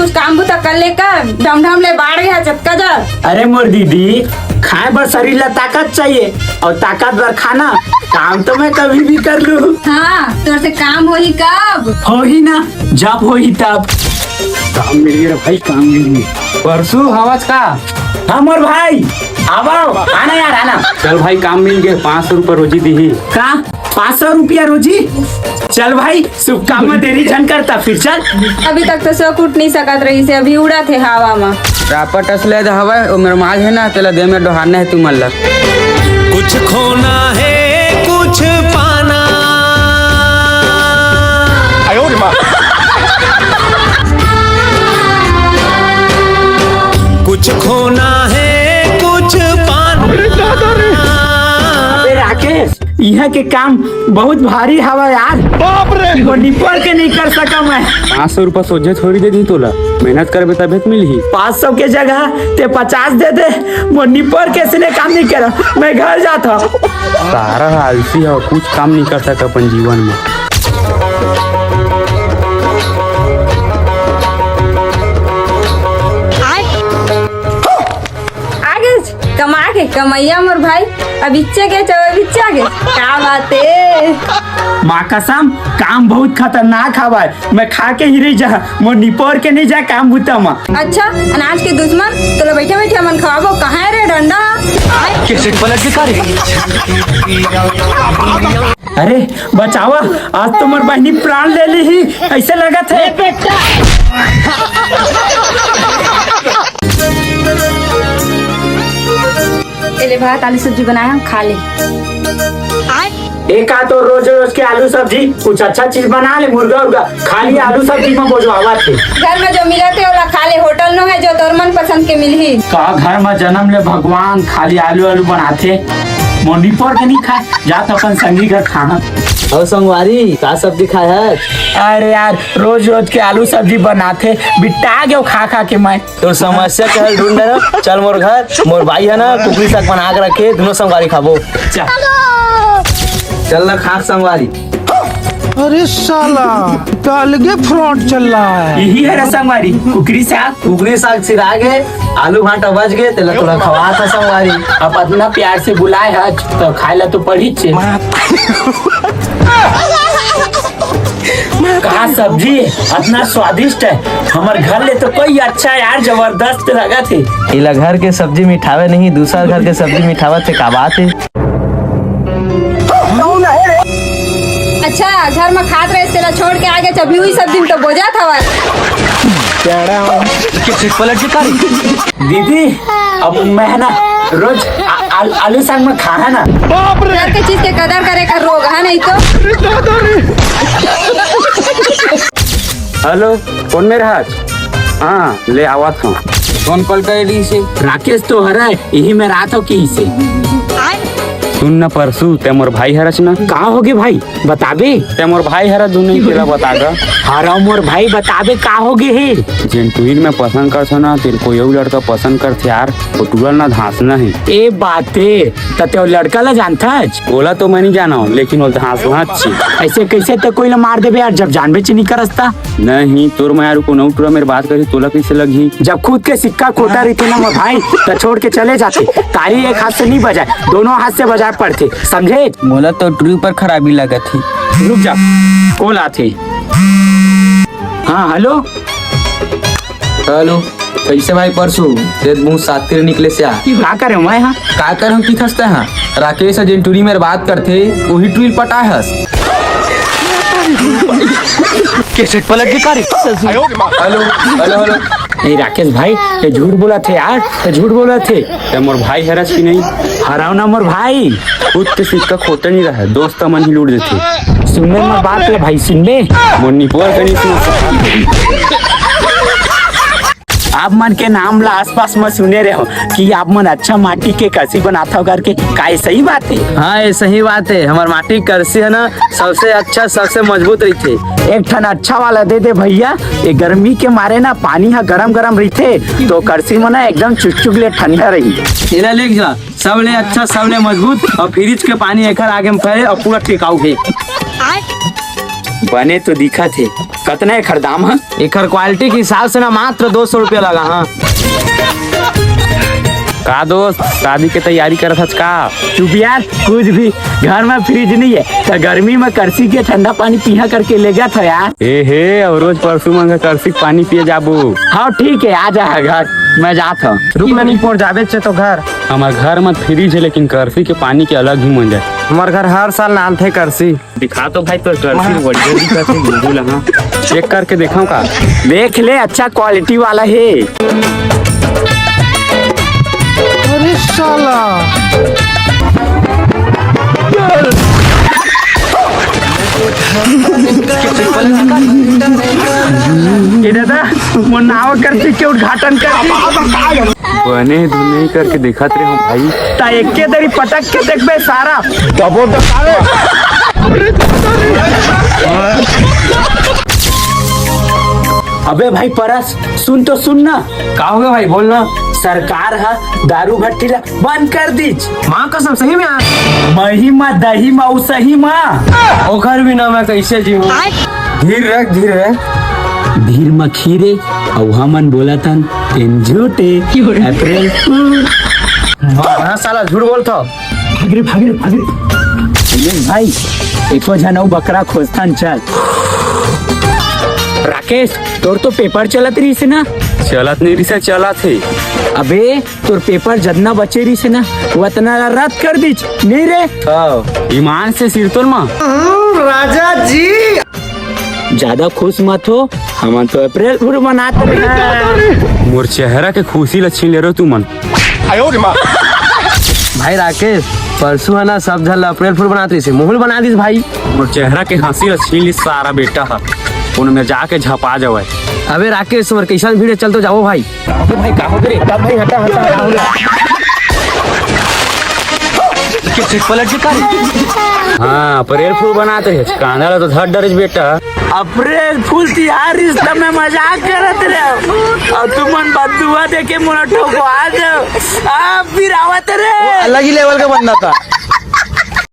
कुछ काम बुता कर ले कर ढम ले बाढ़ गया चटका जा। अरे मोर दीदी, खाए बर शरीर ला ताकत चाहिए और ताकत बर खाना काम तो मैं कभी भी कर लूँ। हाँ, तोर से काम हो ही कब? हो ही ना, जब हो ही तब। काम मिल गया भाई, काम मिल गया। परसों हवस का हाँ मोर भाई, आओ आना यार आना। चल भाई, काम मिल गया। 500 रुपये रोजी दी। का 500 रुपया रोजी? चल भाई, शुभ काम में देरी झन करता, फिर चल। अभी तक तो सो उठ नहीं सकत रही से, अभी उड़ा थे हवा में। रापट असले हवा वो मेरा माल है ना, तेला दे में डोहाना है तू मल्ला। कुछ खोना है कुछ पाना। कुछ खोना है कुछ पाना। अबे राकेश, यहाँ के काम बहुत भारी हवा यार। बाप रे, निपर के नहीं कर सका मैं। 500 रुपये सोझे थोड़ी दे दी तोला, मेहनत करबे तबियत मिली। 500 के जगह ते 50 दे दे। वो निपर के इसने काम नहीं करा, मैं घर जाता। सारा आलसी है, कुछ काम नहीं कर सका अपन जीवन में। कमा के कमैया मोर भाई, अब इच्छे के चवे बिच्चा के क्या बात है। माँ कसम, काम बहुत खतरनाक हवा है। मैं खा के ही रही जा, मोर निपोर के नहीं जा काम बुता माँ। अच्छा, अनाज के दुश्मन तो बैठे बैठे मन खाओ कहाँ रे डंडा। कैसे पलट के करे। अरे बचावा, आज तो मोर बहनी प्राण ले ली ही, ऐसे लगा थे। ले भात आलू सब्जी बनाया, खा ले। एक तो रोज रोज के आलू सब्जी, कुछ अच्छा चीज बना ले। मुर्गा उर्गा खाली आलू सब्जी में बोझो आवा थे। घर में जो मिला थे ओला खा ले, होटल नो है जो तोर मन पसंद के मिलही। का घर में जन्म ले भगवान खाली आलू आलू बनाते, मोनी पर के नहीं खाए जात अपन संगी घर खाना। और संगवारी का सब्जी खाए है? अरे यार, रोज रोज के आलू सब्जी बनाते, बिट्टा गयो खा खा के मैं। तो समस्या क्या है ढूंढ रहे। चल मोर घर, मोर भाई है ना, कुकरी साग बना के रखे, दोनों संगवारी खाबो। चल ना खा संगवारी। अरे साला, तो अलगे फ्रॉड चल रहा है। यही है रसंगवारी, कुकरी साग सिरा गए, आलू भाटा बच गए, तेला तोला खवा था संगवारी। अब इतना प्यार से बुलाए है तो खाए ला तो पड़ी छे। कहा सब्जी इतना स्वादिष्ट है, हमारे घर ले तो कोई अच्छा यार, जबरदस्त लगा थे। इला घर के सब्जी मिठावे नहीं, दूसरा घर के सब्जी मिठावा थे, का बात है। अच्छा, घर में खात रहे तेला छोड़ के आगे चबली हुई सब्जी में तो बोझा था। कैसे पलट के करे। दीदी, अब मैं ना रोज आलू साग में खाना ना। घर के चीज के कदर करे का रोग है नहीं तो। हेलो, कौन मेरा हाथ? हाँ, ले आवा था। कौन कॉल करे से? राकेश तो हरा है, यही मैं रात हो की से। सुन न परसू ते मोर भाई हरच ना। कहा होगे भाई, बताबे। ते मोर भाई हरा दुनू तेरा बता गा। हरा मोर भाई बताबे का होगे है। जिन तुहिर में पसंद कर ना, तेरे को यू लड़का पसंद कर यार, वो टूरल ना धांसना है। ए बाते तते लड़का ला जानता है? बोला तो मैं नहीं जाना हूँ, लेकिन वो धांसना अच्छी। ऐसे कैसे तो कोई ला मार देबे यार, जब जानबे ची नहीं करस्ता। नहीं तोर मैं यार को नौ टूरा मेरी बात करी, तोला कैसे लगी? जब खुद के सिक्का खोटा रहते ना मोर भाई, तो छोड़ के चले जाते। ताली एक हाथ से नहीं बजाए, दोनों हाथ से बजाए पड़ते, समझे? बोला तो ट्रू पर खराबी लगा थी। रुक जा, कॉल आते। हाँ हेलो हेलो, कैसे भाई? परसों तेरे मुँह सात के निकले से आ। क्या करे मैं? हाँ का कर हम की खसते हैं? राकेश जिन टूरी मेरे बात करते वही टूरी पटा है। कैसे पलट के करे। Hello hello hello. नहीं राकेश भाई, ये झूठ बोला थे यार, ये झूठ बोला थे। ते मोर भाई हरच की नहीं? हराओ ना मोर भाई, खुद के सिक्का खोटा नहीं रहा, दोस्त मन ही लूट देते। सुनने में बात है भाई, सुन ले। मुन्नी पोर कनी सुन। आप मन के नाम ला आसपास में सुने रहे हो कि आप मन अच्छा माटी के करसी बनाता हो करके, का सही बात है? हाँ ये सही बात है, हमार माटी करसी है ना, सबसे अच्छा सबसे मजबूत रही थे। एक ठन अच्छा वाला दे दे भैया, ये गर्मी के मारे ना पानी हा गरम गरम रही तो करसी में ना एकदम चुचुक ले ठंडा रही। इला लिख जा, सबले अच्छा सबले मजबूत और फ्रिज के पानी एक आगे में फैले और पूरा टिकाऊ है। बने तो दिखा थे कतना एकर दाम है? एकर क्वालिटी के हिसाब से ना मात्र 200 रुपया लगा। हाँ का दोस्त शादी के तैयारी करत हस का? चुप यार, कुछ भी। घर में फ्रिज नहीं है तो गर्मी में करसी के ठंडा पानी पिया करके ले गया था यार। ए हे और रोज परसों मंगा करसी पानी पिए जाबू। हाँ ठीक है, आ जा घर, मैं जाता हूँ। रुक ना, नहीं पहुँच जावे तो घर। हमार घर में फ्रिज है लेकिन करसी के पानी के अलग ही मजा है। हमारे घर हर साल नाम थे करसी। दिखा तो भाई तो करसी बढ़िया दिखत है, बिल्कुल। हाँ चेक करके दिखाऊं का? देख ले, अच्छा क्वालिटी वाला है। अरे साला ये दादा वो नाव करसी के उद्घाटन कर बने धुने करके दिखत रहे हो भाई। ता एक के दरी पटक के देखबे सारा दबो दबावे। अबे भाई परस, सुन तो सुन ना। का हो गया भाई, बोलना। सरकार है दारू भट्टी ला बंद कर दीज। माँ कसम सही में यार। महिमा दही माऊ सही माँ। ओकर भी ना मैं कैसे जीऊँ। धीर रख, धीर रख। धीर मखीरे और हमन बोला तन तेन झूठे अप्रैल फूल। हाँ साला झूठ बोलता। भागरे भागरे भागरे भाई, एको जनऊ बकरा खोजतन चल। राकेश, तोर तो पेपर चलत रही से ना? चलत नहीं रिसा चलत है। अबे तोर पेपर जतना बचे रही से ना उतना रद्द कर दीज नहीं रे। ईमान से सिर तोड़ माँ। राजा जी ज्यादा खुश मत हो, हम तो अप्रैल फूल मनाते हैं। मोर चेहरा के खुशी लच्छीन ले रहे तू मन। भाई राकेश, परसों है ना सब झल अप्रैल फूल बनाते रही से मुहल बना दी भाई। मोर चेहरा के हंसी लच्छीन ली सारा बेटा है, उनमें जाके झपा जावे। अबे राकेश, तुम्हारे कैसा भीड़ चल तो जाओ भाई। भाई कहो रे भाई, हटा हटा कैसेट पलट के कारी। हाँ अप्रैल फूल बनाते है, कांदा तो धर डरिस बेटा। अप्रैल फूल तिहार रिश्ता में मजाक करत रहे और तुमन बदुआ देके मोला ठोकवा दो। आप फिर आवत रे। अलग ही लेवल का बंदा था।